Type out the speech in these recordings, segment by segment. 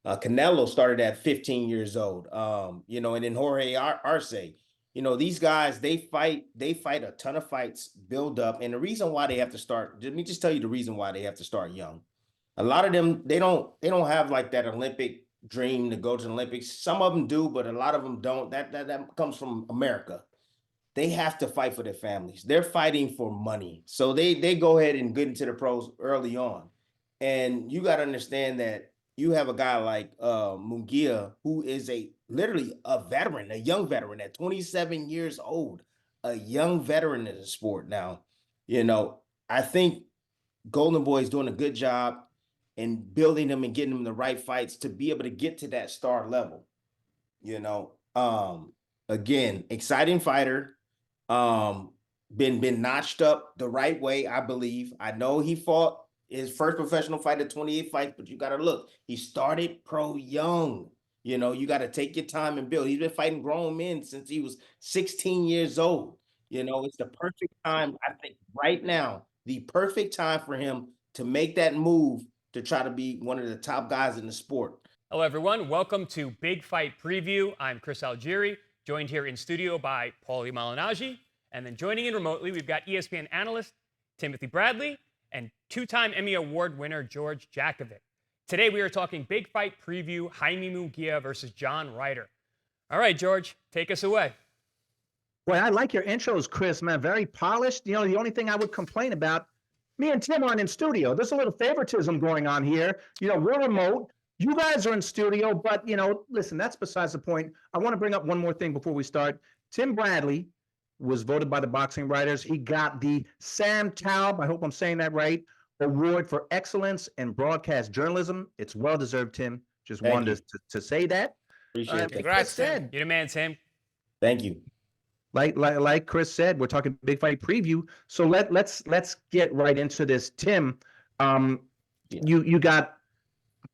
Canelo started at 15 years old. And then Jorge Arce. These guys they fight a ton of fights, build up, and the reason why they have to start. Let me just tell you the reason why they have to start young. A lot of them they don't have like that Olympic dream to go to the Olympics. Some of them do, but a lot of them don't. That comes from America. They have to fight for their families. They're fighting for money. So they go ahead and get into the pros early on. And you got to understand that you have a guy like Munguia, who is a literally a veteran, a young veteran at 27 years old, a young veteran in the sport. Now, I think Golden Boy is doing a good job in building them and getting them the right fights to be able to get to that star level. You know, again, exciting fighter. Been notched up the right way, I believe. I know he fought his first professional fight at 28 fights, but you got to look. He started pro young. You got to take your time and build. He's been fighting grown men since he was 16 years old. It's the perfect time, I think, right now, the perfect time for him to make that move to try to be one of the top guys in the sport. Hello, everyone. Welcome to Big Fight Preview. I'm Chris Algieri, joined here in studio by Paulie Malignaggi. And then joining in remotely, we've got ESPN analyst Timothy Bradley and two-time Emmy Award winner George Jakovic. Today, we are talking Big Fight Preview, Jaime Munguia versus John Ryder. All right, George, take us away. Boy, I like your intros, Chris, man. Very polished. The only thing I would complain about, me and Tim aren't in studio. There's a little favoritism going on here. We're remote. You guys are in studio, but, listen, that's besides the point. I want to bring up one more thing before we start. Tim Bradley was voted by the boxing writers. He got the Sam Taub, I hope I'm saying that right, award for excellence in broadcast journalism. It's well-deserved, Tim. Just wanted to say that. Appreciate it. Congrats, Tim. You're the man, Tim. Thank you. Like Chris said, we're talking Big Fight Preview. So let's get right into this. Tim, you got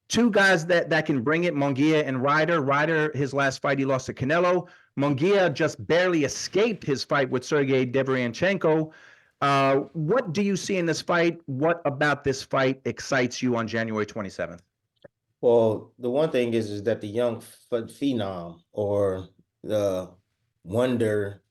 two guys that can bring it, Munguia and Ryder. Ryder, his last fight, he lost to Canelo. Munguia just barely escaped his fight with Sergey Deverenchenko. What do you see in this fight? What about this fight excites you on January 27th? Well, the one thing is that the young phenom or the wonder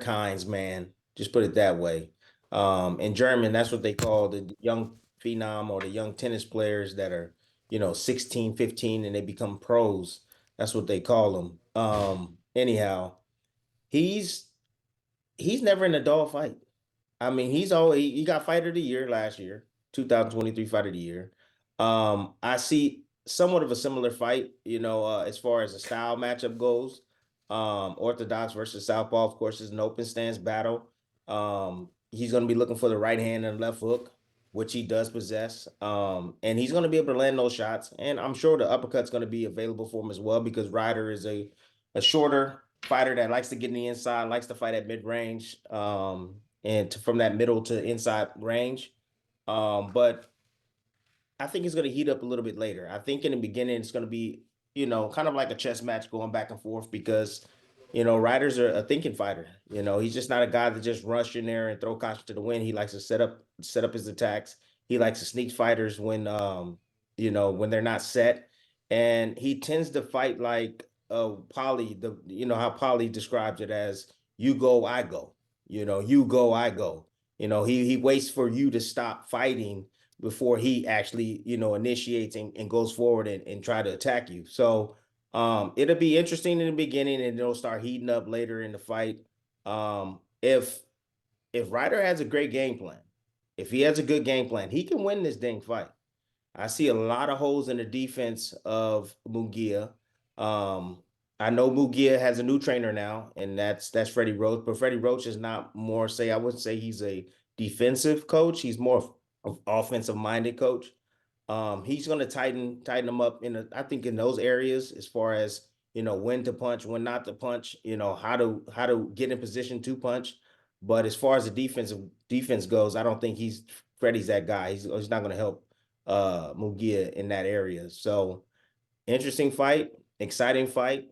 kinds, man, just put it that way. In German, that's what they call the young phenom or the young tennis players that are, 16, 15, and they become pros. That's what they call them. Anyhow, he's never in a dog fight. I mean, he got fighter of the year last year, 2023 fighter of the year. I see somewhat of a similar fight, as far as the style matchup goes. Orthodox versus Southpaw, of course, is an open stance battle. He's going to be looking for the right hand and left hook, which he does possess. And he's going to be able to land those shots. And I'm sure the uppercut's going to be available for him as well, because Ryder is a shorter fighter that likes to get in the inside, likes to fight at mid-range, and from that middle to inside range. But I think it's going to heat up a little bit later. I think in the beginning it's going to be, kind of like a chess match going back and forth, because, Ryder's a thinking fighter. He's just not a guy that just rush in there and throw caution to the wind. He likes to set up his attacks. He likes to sneak fighters when they're not set. And he tends to fight like Paulie, how Paulie describes it as you go, I go, you go, I go. He waits for you to stop fighting before he actually, initiates and goes forward and try to attack you. So it'll be interesting in the beginning, and it'll start heating up later in the fight. If Ryder has a great game plan, if he has a good game plan, he can win this dang fight. I see a lot of holes in the defense of Munguia. I know Munguia has a new trainer now, and that's Freddy Roach. But Freddy Roach is not more I wouldn't say he's a defensive coach. He's more of offensive-minded coach. He's going to tighten them up I think in those areas, as far as when to punch, when not to punch, how to get in position to punch. But as far as the defense goes, I don't think Freddy's that guy. He's not going to help Munguia in that area. So interesting fight, exciting fight.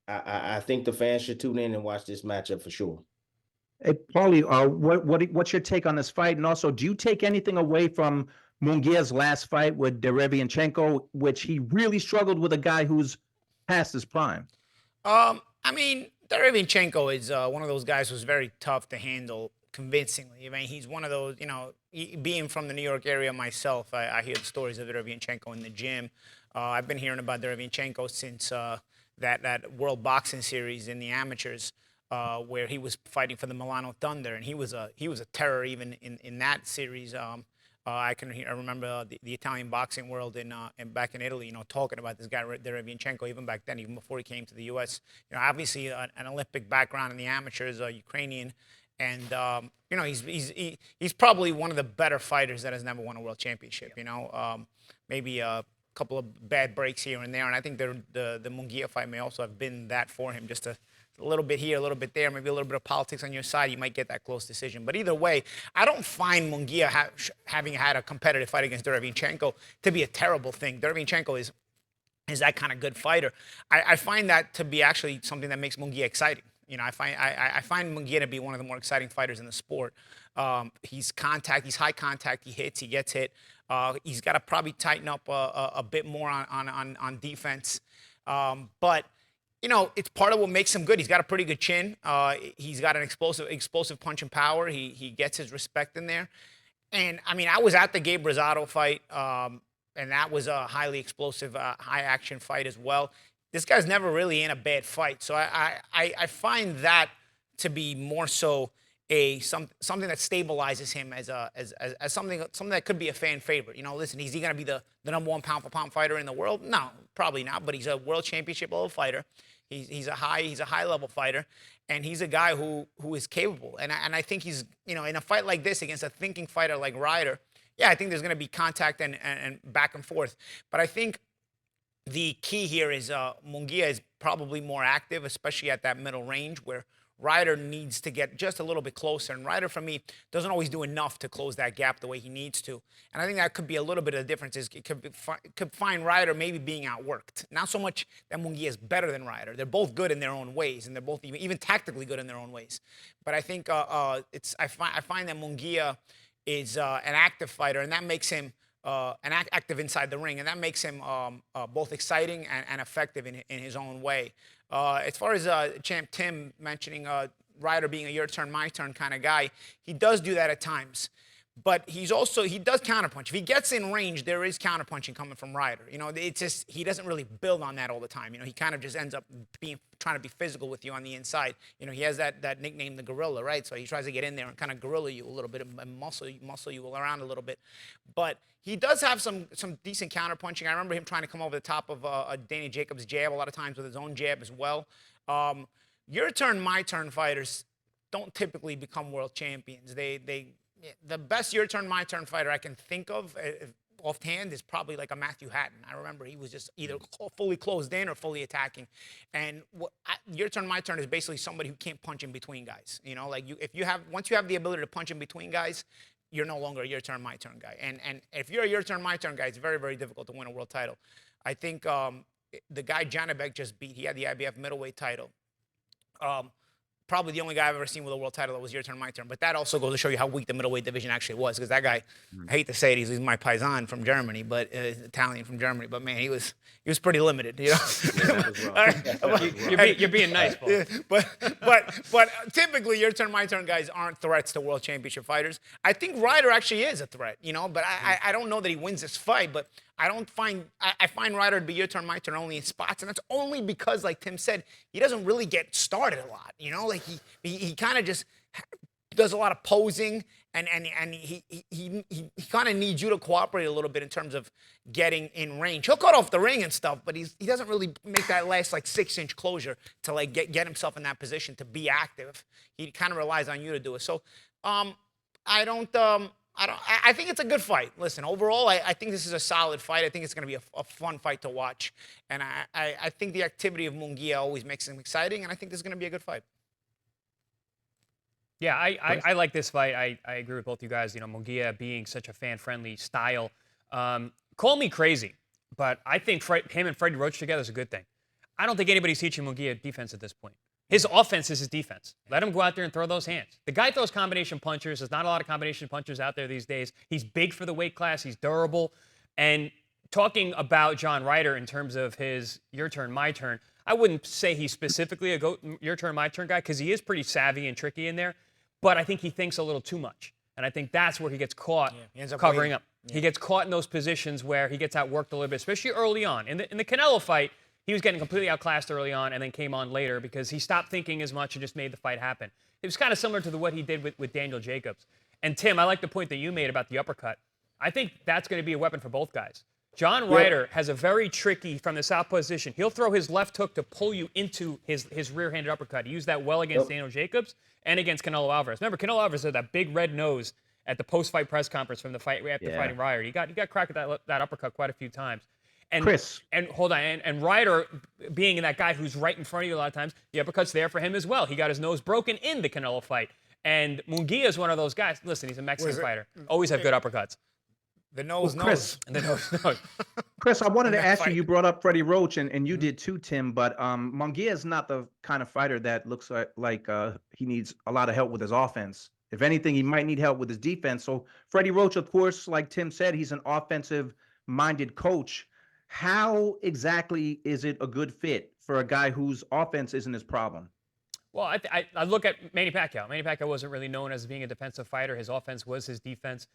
I think the fans should tune in and watch this matchup for sure. Hey, Paulie, what's your take on this fight? And also, do you take anything away from Munguia's last fight with Derevianchenko, which he really struggled with a guy who's past his prime? I mean, Derevianchenko is one of those guys who's very tough to handle convincingly. I mean, he's one of those, being from the New York area myself, I hear the stories of Derevianchenko in the gym. I've been hearing about Derevianchenko since that World Boxing Series in the amateurs, where he was fighting for the Milano Thunder, and he was a terror even in that series. I remember the Italian boxing world and back in Italy, talking about this guy Derevianchenko even back then, even before he came to the U.S. Obviously an Olympic background in the amateurs, Ukrainian, and he's probably one of the better fighters that has never won a world championship. Maybe a couple of bad breaks here and there, and I think the Munguia fight may also have been that for him, just a little bit here, a little bit there, maybe a little bit of politics on your side, you might get that close decision. But either way, I don't find Munguia having had a competitive fight against Derevianchenko to be a terrible thing. Derevianchenko is that kind of good fighter. I find that to be actually something that makes Munguia exciting. I find Munguia to be one of the more exciting fighters in the sport. He's high contact, he hits, he gets hit. He's got to probably tighten up a bit more on defense. But it's part of what makes him good. He's got a pretty good chin. He's got an explosive punch and power. He gets his respect in there. And I mean, I was at the Gabe Rosado fight, and that was a highly explosive, high action fight as well. This guy's never really in a bad fight, so I find that to be more so something that stabilizes him as something that could be a fan favorite. Listen, is he going to be the number one pound for pound fighter in the world? No, probably not. But he's a world championship level fighter. He's a high level fighter, and he's a guy who is capable. And I think he's in a fight like this against a thinking fighter like Ryder. Yeah, I think there's going to be contact and back and forth. But I think the key here is Munguia is probably more active, especially at that middle range where Ryder needs to get just a little bit closer. And Ryder, for me, doesn't always do enough to close that gap the way he needs to. And I think that could be a little bit of the difference. It could find Ryder maybe being outworked. Not so much that Munguia is better than Ryder. They're both good in their own ways, and they're both even tactically good in their own ways. But I think I find that Munguia is an active fighter, and that makes him active inside the ring, and that makes him both exciting and effective in his own way. As far as Champ Tim mentioning Ryder being a your turn, my turn kind of guy, he does do that at times. But he does counterpunch. If he gets in range, there is counterpunching coming from Ryder. It's just he doesn't really build on that all the time. He kind of just ends up trying to be physical with you on the inside. He has that nickname, the gorilla, right? So he tries to get in there and kind of gorilla you a little bit and muscle you around a little bit. But he does have some decent counterpunching. I remember him trying to come over the top of Danny Jacobs' jab a lot of times with his own jab as well. Your turn, my turn fighters don't typically become world champions. The best your turn, my turn fighter I can think of offhand is probably like a Matthew Hatton. I remember he was just either fully closed in or fully attacking. And your turn, my turn is basically somebody who can't punch in between guys. Once you have the ability to punch in between guys, you're no longer a your turn, my turn guy. And if you're a your turn, my turn guy, it's very, very difficult to win a world title. I think the guy Janibek just beat, he had the IBF middleweight title. Probably the only guy I've ever seen with a world title that was your turn, my turn. But that also goes to show you how weak the middleweight division actually was. Because that guy, I hate to say it, he's my paisan from Germany, but Italian from Germany. But man, he was pretty limited, You're being nice, Paul. But typically your turn, my turn guys aren't threats to world championship fighters. I think Ryder actually is a threat, But I don't know that he wins this fight. But I find Ryder to be your turn, my turn only in spots, and that's only because, like Tim said, he doesn't really get started a lot. Like he kind of just does a lot of posing, and he kind of needs you to cooperate a little bit in terms of getting in range. He'll cut off the ring and stuff, but he doesn't really make that last 6-inch closure to get himself in that position to be active. He kind of relies on you to do it. So I think it's a good fight. Listen, overall, I think this is a solid fight. I think it's going to be a fun fight to watch. And I think the activity of Munguia always makes him exciting, and I think this is going to be a good fight. Yeah, I like this fight. I agree with both you guys. Munguia being such a fan-friendly style. Call me crazy, but I think him and Freddy Roach together is a good thing. I don't think anybody's teaching Munguia defense at this point. His offense is his defense. Let him go out there and throw those hands. The guy throws combination punchers. There's not a lot of combination punchers out there these days. He's big for the weight class. He's durable. And talking about John Ryder in terms of his your turn, my turn, I wouldn't say he's specifically a your turn, my turn guy because he is pretty savvy and tricky in there. But I think he thinks a little too much. And I think that's where he gets caught covering up. Yeah. He gets caught in those positions where he gets outworked a little bit, especially early on. In the Canelo fight, he was getting completely outclassed early on and then came on later because he stopped thinking as much and just made the fight happen. It was kind of similar to what he did with Daniel Jacobs. And Tim, I like the point that you made about the uppercut. I think that's going to be a weapon for both guys. John Ryder has a very tricky, from the south position, he'll throw his left hook to pull you into his rear-handed uppercut. He used that well against Daniel Jacobs and against Canelo Alvarez. Remember, Canelo Alvarez had that big red nose at the post-fight press conference from the fight after fighting Ryder. He got cracked with that uppercut quite a few times. And Chris. And hold on, and Ryder being that guy who's right in front of you a lot of times, the uppercut's there for him as well. He got his nose broken in the Canelo fight. And Munguia is one of those guys. Listen, he's a Mexican fighter. Always have good uppercuts. The nose, Chris. And the nose. Chris, I wanted to ask you, you brought up Freddy Roach, and you did too, Tim, but Munguia is not the kind of fighter that looks like he needs a lot of help with his offense. If anything, he might need help with his defense. So Freddy Roach, of course, like Tim said, he's an offensive-minded coach. How exactly is it a good fit for a guy whose offense isn't his problem? Well, I look at Manny Pacquiao. Manny Pacquiao wasn't really known as being a defensive fighter. His offense was his defense.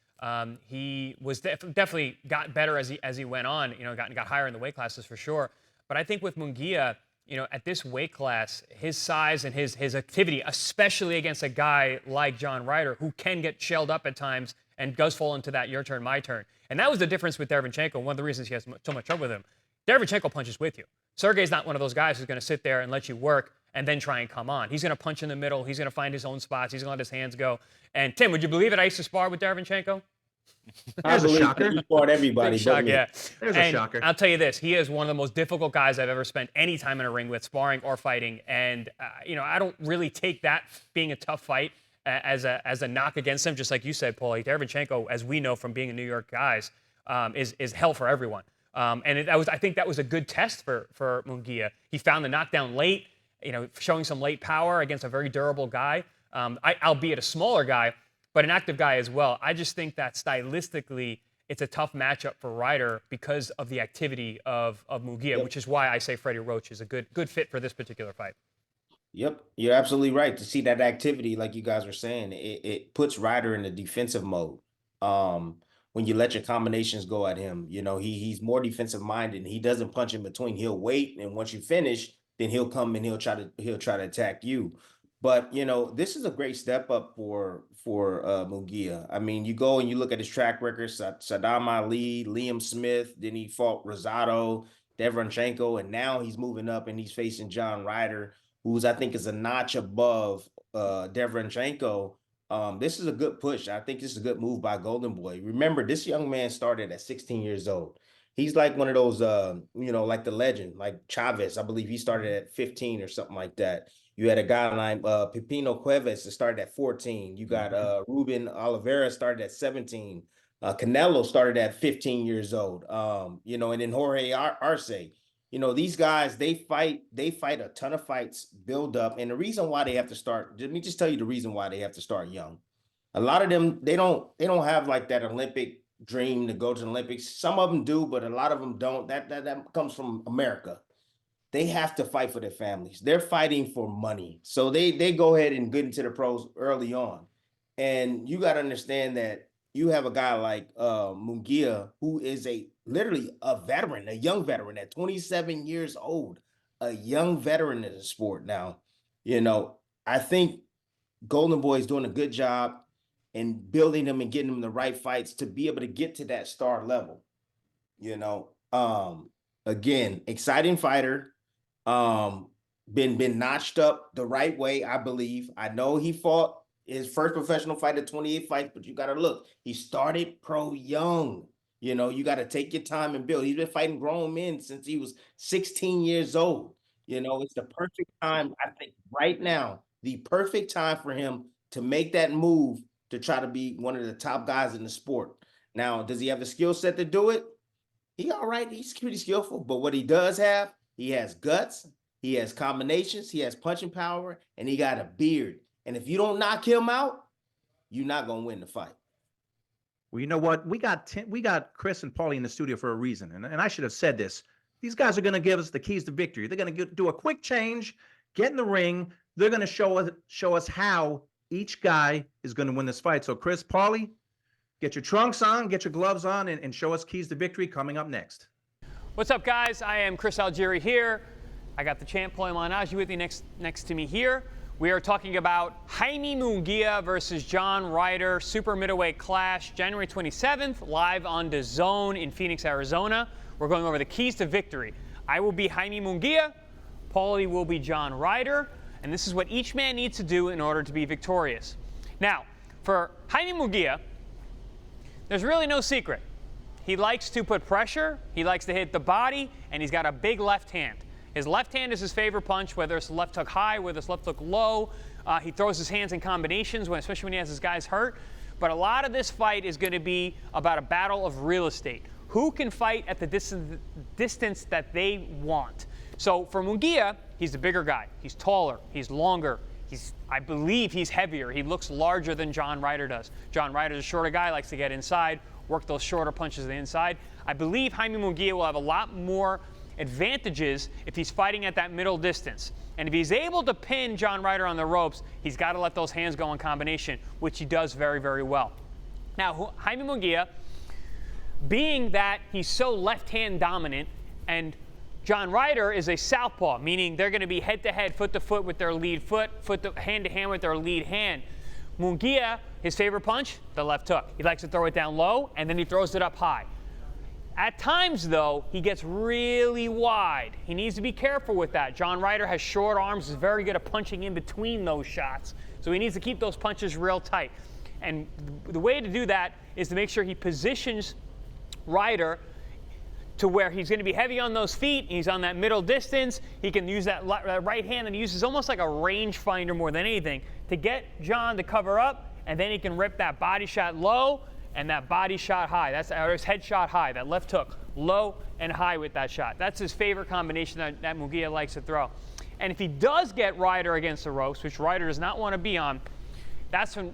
He was definitely got better as he went on. You know, got higher in the weight classes for sure. But I think with Munguia, you know, at this weight class, his size and his activity, especially against a guy like John Ryder, who can get shelled up at times and does fall into that your turn, my turn. And that was the difference with Derevyanchenko. One of the reasons he has so much trouble with him. Derevyanchenko punches with you. Sergey's not one of those guys who's going to sit there and let you work and then try and come on. He's going to punch in the middle. He's going to find his own spots. He's going to let his hands go. And Tim, would you believe it? I used to spar with Derevyanchenko. There's a shocker. You fought everybody. Shock, yeah. There's a shocker. I'll tell you this: he is one of the most difficult guys I've ever spent any time in a ring with, sparring or fighting. And you know, I don't really take that being a tough fight as a knock against him. Just like you said, Paulie, Derevyanchenko, as we know from being a New York guys, is hell for everyone. I think that was a good test for Munguia. He found the knockdown late, you know, showing some late power against a very durable guy, albeit a smaller guy, but an active guy as well. I just think that stylistically, it's a tough matchup for Ryder because of the activity of Munguia, which is why I say Freddy Roach is a good fit for this particular fight. Yep, you're absolutely right. To see that activity, like you guys were saying, it puts Ryder in the defensive mode. When you let your combinations go at him, you know, he's more defensive minded and he doesn't punch in between. He'll wait, and once you finish, then he'll come and he'll try to attack you. But you know, this is a great step up for Munguia. I mean, you go and you look at his track record: Saddam Ali, Liam Smith. Then he fought Rosado, Derevyanchenko, and now he's moving up and he's facing John Ryder, who's I think is a notch above Derevyanchenko. This is a good push. I think this is a good move by Golden Boy. Remember, this young man started at 16 years old. He's like one of those, you know, like the legend, like Chavez. I believe he started at 15 or something like that. You had a guy like Pepino Cuevas that started at 14. You got Ruben Oliveira started at 17. Canelo started at 15 years old. You know, and then Jorge Arce. You know, these guys, they fight a ton of fights, build up. And the reason why they have to start, let me just tell you the reason why they have to start young. A lot of them, they don't have like that Olympic dream to go to the Olympics. Some of them do, but a lot of them don't. That comes from America. They have to fight for their families. They're fighting for money. So they go ahead and get into the pros early on. And you got to understand that you have a guy like Munguia, who is literally a veteran, a young veteran at 27 years old, a young veteran in the sport. Now, you know, I think Golden Boy is doing a good job in building him and getting him the right fights to be able to get to that star level. You know, again, exciting fighter, been notched up the right way, I believe. I know he fought his first professional fight at 28 fights, but you got to look, he started pro young. You know, you got to take your time and build. He's been fighting grown men since he was 16 years old. You know, it's the perfect time, I think, right now, the perfect time for him to make that move to try to be one of the top guys in the sport. Now, does he have the skill set to do it? He all right. He's pretty skillful. But what he does have, he has guts, he has combinations, he has punching power, and he got a beard. And if you don't knock him out, you're not gonna win the fight. Well, you know what? We got Chris and Paulie in the studio for a reason, and I should have said this. These guys are going to give us the keys to victory. They're going to do a quick change, get in the ring. They're going to show us how each guy is going to win this fight. So, Chris, Paulie, get your trunks on, get your gloves on, and show us keys to victory coming up next. What's up, guys? I am Chris Algieri here. I got the champ Paulie Malignaggi with me next to me here. We are talking about Jaime Munguia versus John Ryder, super middleweight clash, January 27th, live on DAZN in Phoenix, Arizona. We're going over the keys to victory. I will be Jaime Munguia, Paulie will be John Ryder, and this is what each man needs to do in order to be victorious. Now, for Jaime Munguia, there's really no secret. He likes to put pressure, he likes to hit the body, and he's got a big left hand. His left hand is his favorite punch, whether it's left hook high, whether it's left hook low. He throws his hands in combinations, especially when he has his guys hurt. But a lot of this fight is going to be about a battle of real estate. Who can fight at the distance that they want? So for Munguia, he's the bigger guy. He's taller. He's longer. I believe he's heavier. He looks larger than John Ryder does. John Ryder's a shorter guy, likes to get inside, work those shorter punches to the inside. I believe Jaime Munguia will have a lot more advantages if he's fighting at that middle distance. And if he's able to pin John Ryder on the ropes, he's got to let those hands go in combination, which he does very, very well. Now, Jaime Munguia, being that he's so left-hand dominant, and John Ryder is a southpaw, meaning they're going to be head-to-head, foot-to-foot with their lead foot, hand-to-hand with their lead hand. Munguia, his favorite punch, the left hook. He likes to throw it down low, and then he throws it up high. At times, though, he gets really wide. He needs to be careful with that. John Ryder has short arms, is very good at punching in between those shots. So he needs to keep those punches real tight. And the way to do that is to make sure he positions Ryder to where he's going to be heavy on those feet. He's on that middle distance. He can use that right hand that he uses almost like a rangefinder more than anything to get John to cover up, and then he can rip that body shot low and that body shot high. Or his head shot high, that left hook, low and high with that shot. That's his favorite combination that Munguia likes to throw. And if he does get Ryder against the ropes, which Ryder does not want to be on, that's when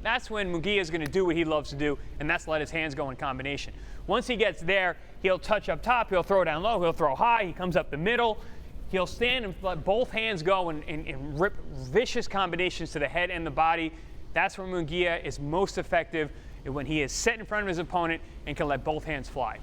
Munguia is going to do what he loves to do, and that's let his hands go in combination. Once he gets there, he'll touch up top, he'll throw down low, he'll throw high, he comes up the middle. He'll stand and let both hands go and rip vicious combinations to the head and the body. That's where Munguia is most effective, when he is set in front of his opponent and can let both hands fly.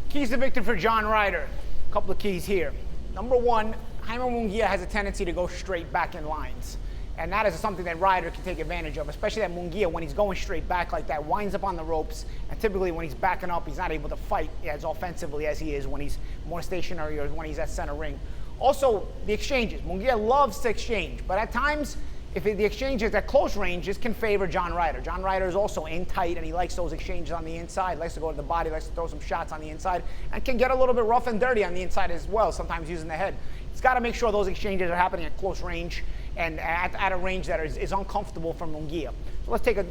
Keys to victory for John Ryder. A couple of keys here. Number one, Jaime Munguia has a tendency to go straight back in lines. And that is something that Ryder can take advantage of, especially that Munguia, when he's going straight back like that, winds up on the ropes. And typically when he's backing up, he's not able to fight as offensively as he is when he's more stationary or when he's at center ring. Also, the exchanges. Munguia loves to exchange, but at times, if the exchange is at close range, this can favor John Ryder. John Ryder is also in tight, and he likes those exchanges on the inside, likes to go to the body, likes to throw some shots on the inside, and can get a little bit rough and dirty on the inside as well, sometimes using the head. He's got to make sure those exchanges are happening at close range and at a range that is uncomfortable for Munguia. So let's take a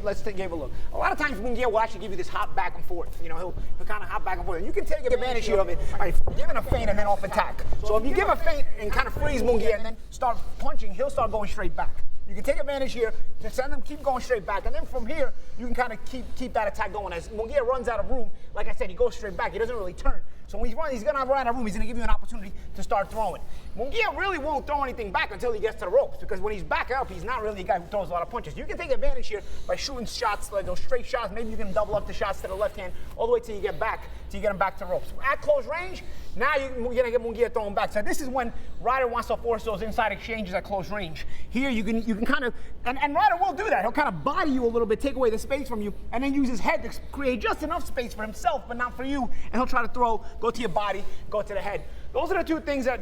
look. A lot of times Munguia will actually give you this hop back and forth. You know, he'll kind of hop back and forth. And you can take advantage here of it by giving a feint and then off attack. So if you give a feint and kind of freeze Munguia and then start punching, he'll start going straight back. You can take advantage here to send them keep going straight back, and then from here you can kind of keep that attack going. As Munguia runs out of room, like I said, he goes straight back. He doesn't really turn. So when he's going to run out of room, he's going to give you an opportunity to start throwing. Munguia really won't throw anything back until he gets to the ropes, because when he's back up, he's not really a guy who throws a lot of punches. You can take advantage here by shooting shots, like those straight shots. Maybe you can double up the shots to the left hand all the way till you get him back to ropes. At close range, now you're going to get Munguia throwing back. So this is when Ryder wants to force those inside exchanges at close range. Here you can kind of, and Ryder will do that. He'll kind of body you a little bit, take away the space from you, and then use his head to create just enough space for himself, but not for you. And he'll try to throw, go to your body, go to the head. Those are the two things that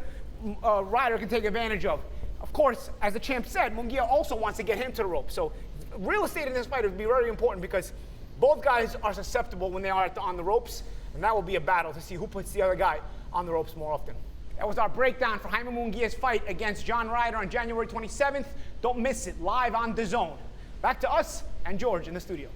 Ryder can take advantage of. Of course, as the champ said, Munguia also wants to get him to the rope. So real estate in this fight would be very important, because both guys are susceptible when they are on the ropes, and that will be a battle to see who puts the other guy on the ropes more often. That was our breakdown for Jaime Munguia's fight against John Ryder on January 27th. Don't miss it, live on DAZN. Back to us and George in the studio.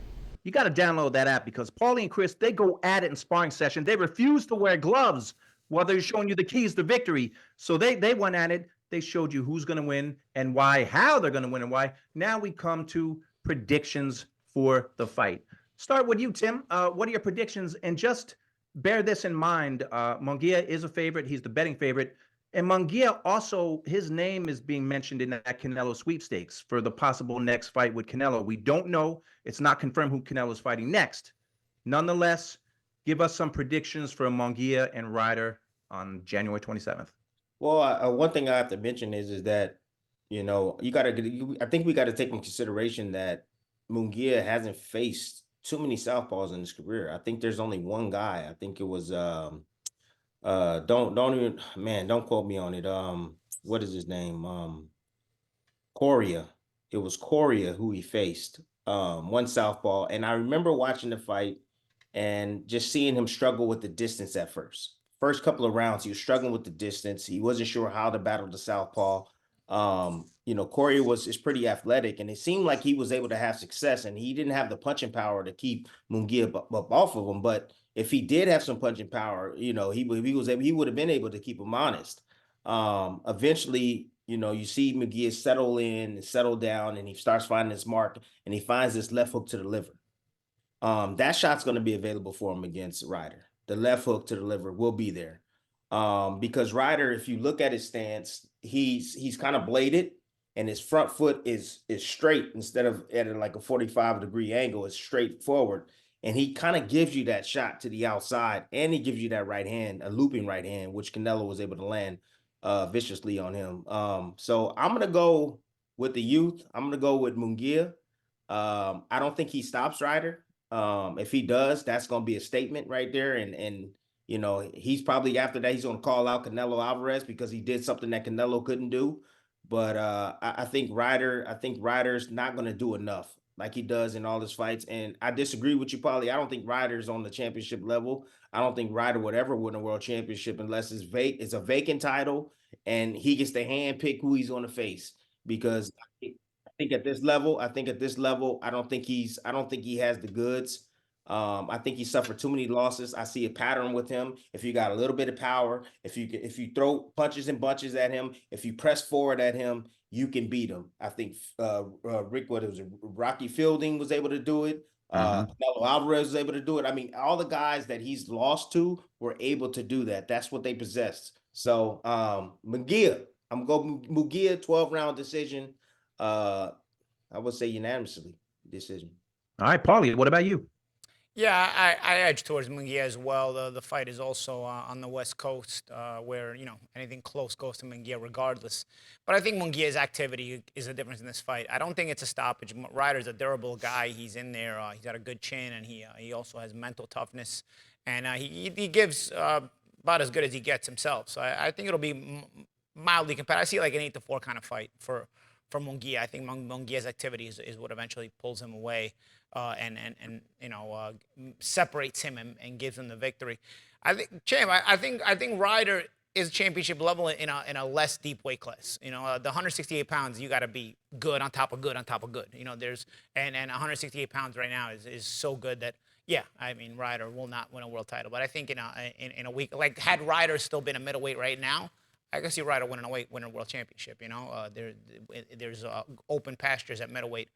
You got to download that app, because Paulie and Chris, they go at it in sparring session. They refuse to wear gloves Well, they're showing you the keys to victory. So they went at it. They showed you who's going to win and why, how they're going to win and why. Now we come to predictions for the fight. Start with you, Tim. What are your predictions? And just bear this in mind. Munguia is a favorite. He's the betting favorite. And Munguia also, his name is being mentioned in that Canelo sweepstakes for the possible next fight with Canelo. We don't know. It's not confirmed who Canelo is fighting next. Nonetheless, give us some predictions for Munguia and Ryder on January 27th. Well, one thing I have to mention is that, you know, I think we got to take in consideration that Munguia hasn't faced too many southpaws in his career. I think there's only one guy. I think it was don't even, man, don't quote me on it. What is his name? Coria. It was Coria who he faced. One southpaw, and I remember watching the fight and just seeing him struggle with the distance at first. First couple of rounds, he was struggling with the distance. He wasn't sure how to battle the southpaw. You know, Corey is pretty athletic, and it seemed like he was able to have success, and he didn't have the punching power to keep Munguia up off of him. But if he did have some punching power, you know, he would have been able to keep him honest. Eventually, you know, you see Munguia settle down, and he starts finding his mark, and he finds this left hook to the liver. That shot's going to be available for him against Ryder. The left hook to the liver will be there. Because Ryder, if you look at his stance, he's kind of bladed, and his front foot is straight instead of at like a 45-degree angle. It's straight forward, and he kind of gives you that shot to the outside, and he gives you that right hand, a looping right hand, which Canelo was able to land viciously on him. So I'm gonna go with the youth. I'm gonna go with Munguia. I don't think he stops Ryder. If he does, that's going to be a statement right there. And you know, he's probably after that, he's going to call out Canelo Alvarez because he did something that Canelo couldn't do. But I think Ryder's not going to do enough like he does in all his fights. And I disagree with you, Paulie. I don't think Ryder's on the championship level. I don't think Ryder would ever win a world championship unless it's a vacant title and he gets to handpick who he's going to face. Because think at this level, I don't think he has the goods. I think he suffered too many losses. I see a pattern with him. If you got a little bit of power, if you throw punches and bunches at him, if you press forward at him, you can beat him. I think Rocky Fielding was able to do it. Canelo Alvarez was able to do it. I mean, all the guys that he's lost to were able to do that. That's what they possessed. So Munguia, I'm going Munguia 12-round decision. I would say unanimously decision. All right, Paulie, what about you? Yeah, I edge towards Munguia as well. The fight is also on the West Coast, where, you know, anything close goes to Munguia regardless. But I think Munguia's activity is the difference in this fight. I don't think it's a stoppage. Ryder's a durable guy. He's in there. He's got a good chin, and he also has mental toughness. And he gives about as good as he gets himself. So I think it'll be mildly competitive. I see like an 8-4 kind of fight for Munguia. I think Munguia's activity is what eventually pulls him away and you know, separates him and gives him the victory. I think Ryder is championship level in a less deep weight class. You know, the 168 pounds, you got to be good on top of good on top of good. You know, and 168 pounds right now is so good that, yeah, I mean, Ryder will not win a world title. But I think in a week, like, had Ryder still been a middleweight right now, I can see Ryder winning a world championship. You know, there's open pastures at middleweight,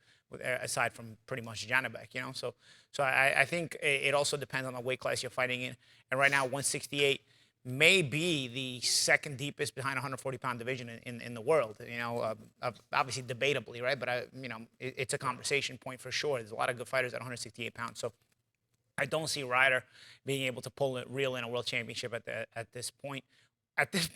aside from pretty much Janibek. You know, so I think it also depends on the weight class you're fighting in. And right now, 168 may be the second deepest behind 140-pound division in the world. You know, obviously debatably, right? But you know, it's a conversation point for sure. There's a lot of good fighters at 168 pounds. So I don't see Ryder being able to reel in a world championship at this point.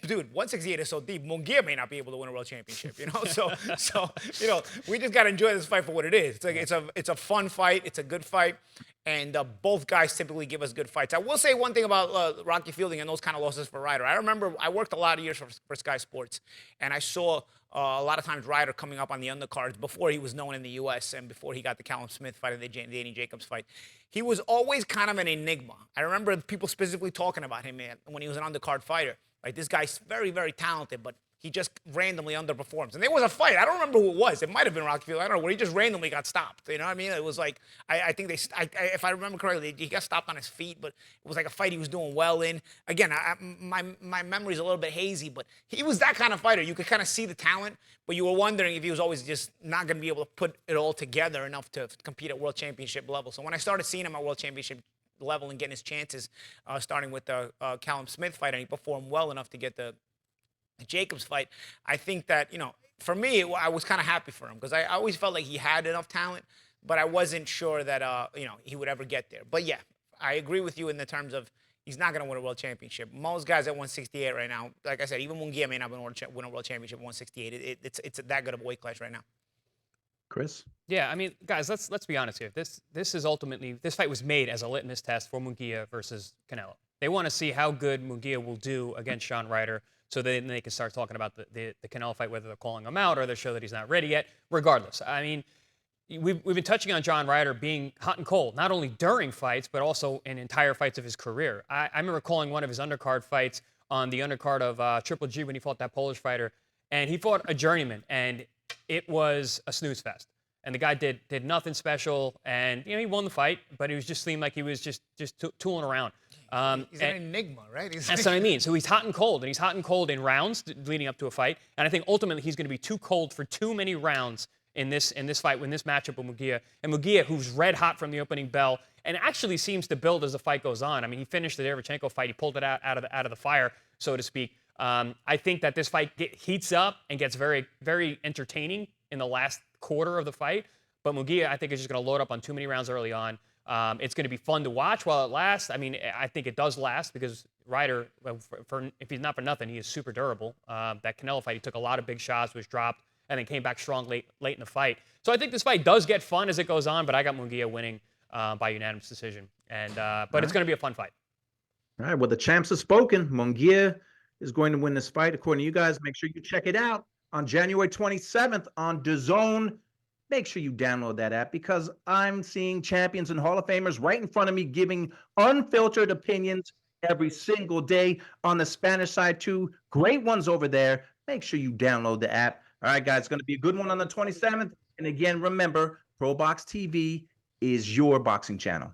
Dude, 168 is so deep. Munguia may not be able to win a world championship, you know. So you know, we just gotta enjoy this fight for what it is. It's like it's a fun fight. It's a good fight, and both guys typically give us good fights. I will say one thing about Rocky Fielding and those kind of losses for Ryder. I remember I worked a lot of years for Sky Sports, and I saw a lot of times Ryder coming up on the undercards before he was known in the U.S. and before he got the Callum Smith fight and the Danny Jacobs fight. He was always kind of an enigma. I remember people specifically talking about him when he was an undercard fighter. Like, this guy's very, very talented, but he just randomly underperforms. And there was a fight. I don't remember who it was. It might have been Rocky Field. I don't know, where he just randomly got stopped. You know what I mean? It was like, I think if I remember correctly, he got stopped on his feet, but it was like a fight he was doing well in. Again, my memory's a little bit hazy, but he was that kind of fighter. You could kind of see the talent, but you were wondering if he was always just not going to be able to put it all together enough to compete at world championship level. So when I started seeing him at world championship level and getting his chances, starting with the Callum Smith fight, and he performed well enough to get the Jacobs fight, I think that, for me, I was kind of happy for him because I always felt like he had enough talent, but I wasn't sure that, he would ever get there. But yeah, I agree with you in the terms of he's not going to win a world championship. Most guys at 168 right now, like I said, even Munguia may not win a world championship at 168. It's that good of a weight class right now. Chris? Yeah, I mean, guys, let's be honest here. This is ultimately, this fight was made as a litmus test for Munguia versus Canelo. They want to see how good Munguia will do against John Ryder, so then they can start talking about the Canelo fight, whether they're calling him out or they show that he's not ready yet. Regardless, I mean, we've been touching on John Ryder being hot and cold, not only during fights, but also in entire fights of his career. I remember calling one of his undercard fights on the undercard of Triple G when he fought that Polish fighter, and he fought a journeyman, and it was a snooze fest. And the guy did nothing special, and he won the fight, but it was just seemed like he was just tooling around. He's an enigma, right? That's what I mean. So he's hot and cold, and he's hot and cold in rounds leading up to a fight. And I think ultimately he's going to be too cold for too many rounds in this fight, in this matchup with Munguia. And Munguia, who's red hot from the opening bell, and actually seems to build as the fight goes on. I mean, he finished the Derevchenko fight. He pulled it out of the fire, so to speak. I think that this fight heats up and gets very, very entertaining in the last quarter of the fight. But Munguia, I think, is just going to load up on too many rounds early on. It's going to be fun to watch while it lasts. I mean, I think it does last because Ryder, if he's not for nothing, he is super durable. That Canelo fight, he took a lot of big shots, was dropped, and then came back strong late in the fight. So I think this fight does get fun as it goes on, but I got Munguia winning by unanimous decision. But it's going to be a fun fight. All right, well, the champs have spoken. Munguia is going to win this fight. According to you guys, make sure you check it out on January 27th on DAZN. Make sure you download that app because I'm seeing champions and Hall of Famers right in front of me giving unfiltered opinions every single day on the Spanish side too. Great ones over there. Make sure you download the app. All right, guys, it's going to be a good one on the 27th. And again, remember, ProBox TV is your boxing channel.